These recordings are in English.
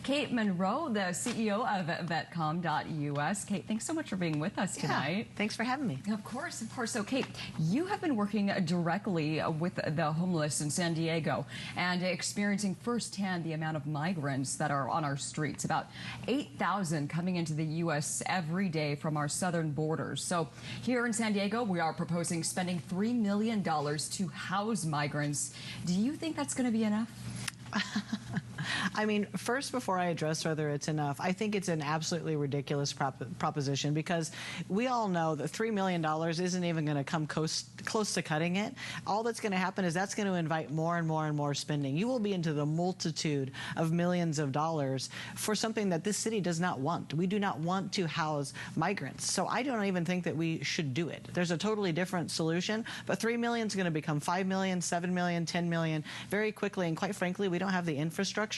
Kate Monroe, the CEO of vetcom.us. Kate, thanks so much for being with us tonight. Thanks for having me. Of course, of course. So, Kate, you have been working directly with the homeless in San Diego and experiencing firsthand the amount of migrants that are on our streets. About 8,000 coming into the U.S. every day from our southern borders. So here in San Diego, we are proposing spending $3 million to house migrants. Do you think that's going to be enough? I mean, first, before I address whether it's enough, I think it's an absolutely ridiculous proposition, because we all know that $3 million isn't even going to come close to cutting it. All that's going to happen is that's going to invite more and more and more spending. You will be into the multitude of millions of dollars for something that this city does not want. We do not want to house migrants. So I don't even think that we should do it. There's a totally different solution, but $3 million is going to become $5 million, $7 million, $10 million very quickly. And quite frankly, we don't have the infrastructure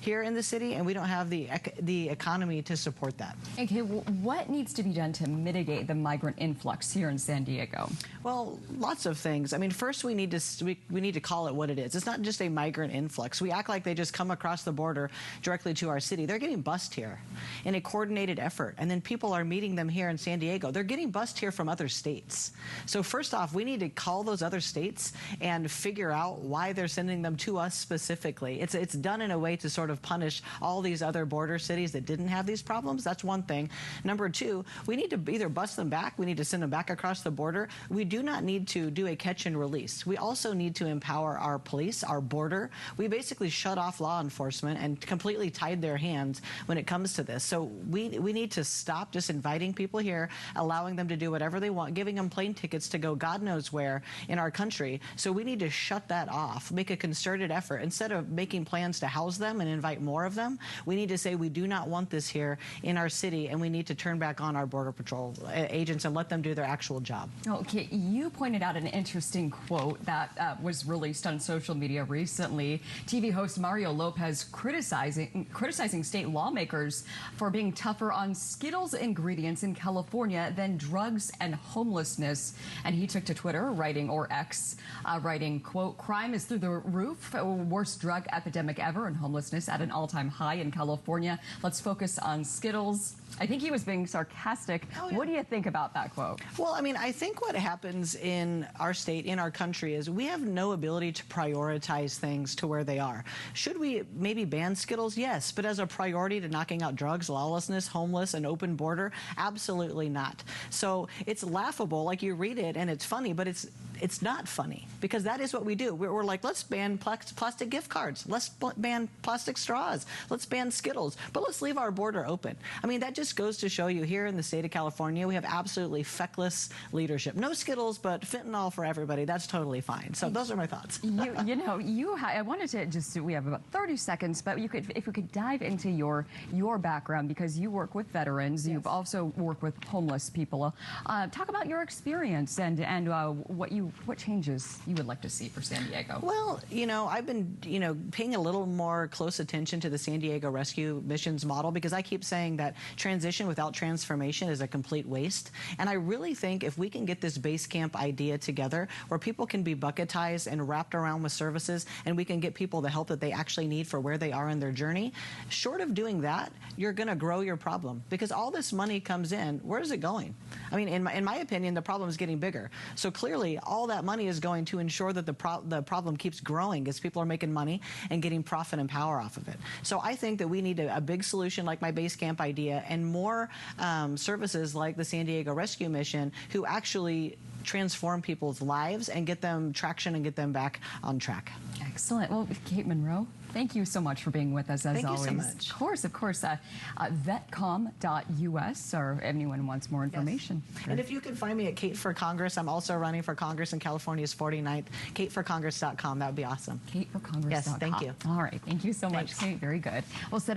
here in the city, and we don't have the economy to support that. Okay, well, what needs to be done to mitigate the migrant influx here in San Diego? Well, lots of things. I mean, first we need to call it what it is. It's not just a migrant influx. We act like they just come across the border directly to our city. They're getting bused here in a coordinated effort, and then people are meeting them here in San Diego. They're getting bused here from other states. So first off, we need to call those other states and figure out why they're sending them to us specifically. It's done in a way to sort of punish all these other border cities that didn't have these problems. That's one thing. Number two, we need to either bust them back, we need to send them back across the border. We do not need to do a catch and release. We also need to empower our police, our border. We basically shut off law enforcement and completely tied their hands when it comes to this. So we need to stop just inviting people here, allowing them to do whatever they want, giving them plane tickets to go God knows where in our country. So we need to shut that off, make a concerted effort. Instead of making plans to house them and invite more of them, we need to say we do not want this here in our city, and we need to turn back on our Border Patrol agents and let them do their actual job. Okay, you pointed out an interesting quote that was released on social media recently. TV host Mario Lopez criticizing state lawmakers for being tougher on Skittles ingredients in California than drugs and homelessness. And he took to Twitter, writing, or X, writing, quote, "Crime is through the roof, worst drug epidemic ever, and homelessness at an all-time high in California. Let's focus on Skittles." I think he was being sarcastic. Oh, yeah. What do you think about that quote? Well, I mean, I think what happens in our state, in our country, is we have no ability to prioritize things to where they are. Should we maybe ban Skittles? Yes. But as a priority to knocking out drugs, lawlessness, homeless, an open border? Absolutely not. So it's laughable, like you read it and it's funny, but it's not funny, because that is what we do. We're like, let's ban plastic gift cards. Let's ban plastic straws. Let's ban Skittles. But let's leave our border open. I mean, that just goes to show you, here in the state of California, we have absolutely feckless leadership. No Skittles, but fentanyl for everybody. That's totally fine. So those are my thoughts. I wanted to just, we have about 30 seconds, but if we could dive into your background, because you work with veterans. Yes. You've also worked with homeless people. Talk about your experience and what changes you would like to see for San Diego. Well, I've been, paying a little more close attention to the San Diego Rescue Missions model, because I keep saying that transition without transformation is a complete waste. And I really think if we can get this base camp idea together, where people can be bucketized and wrapped around with services, and we can get people the help that they actually need for where they are in their journey, short of doing that, you're going to grow your problem, because all this money comes in. Where is it going? I mean, in my opinion, the problem is getting bigger. So clearly, all that money is going to ensure that the problem keeps growing as people are making money and getting profit and power off of it. So I think that we need a big solution like my base camp idea, and more services like the San Diego Rescue Mission, who actually transform people's lives and get them traction and get them back on track. Excellent. Well, Kate Monroe, thank you so much for being with us, as always. Thank you so much. Of course. Vetcom.us, or if anyone wants more information. Yes. Sure. And if you can find me at Kate for Congress, I'm also running for Congress in California's 49th. KateForCongress.com. That would be awesome. KateForCongress.com. Yes, thank you. All right. Thank you so much, Kate. Very good. We'll set it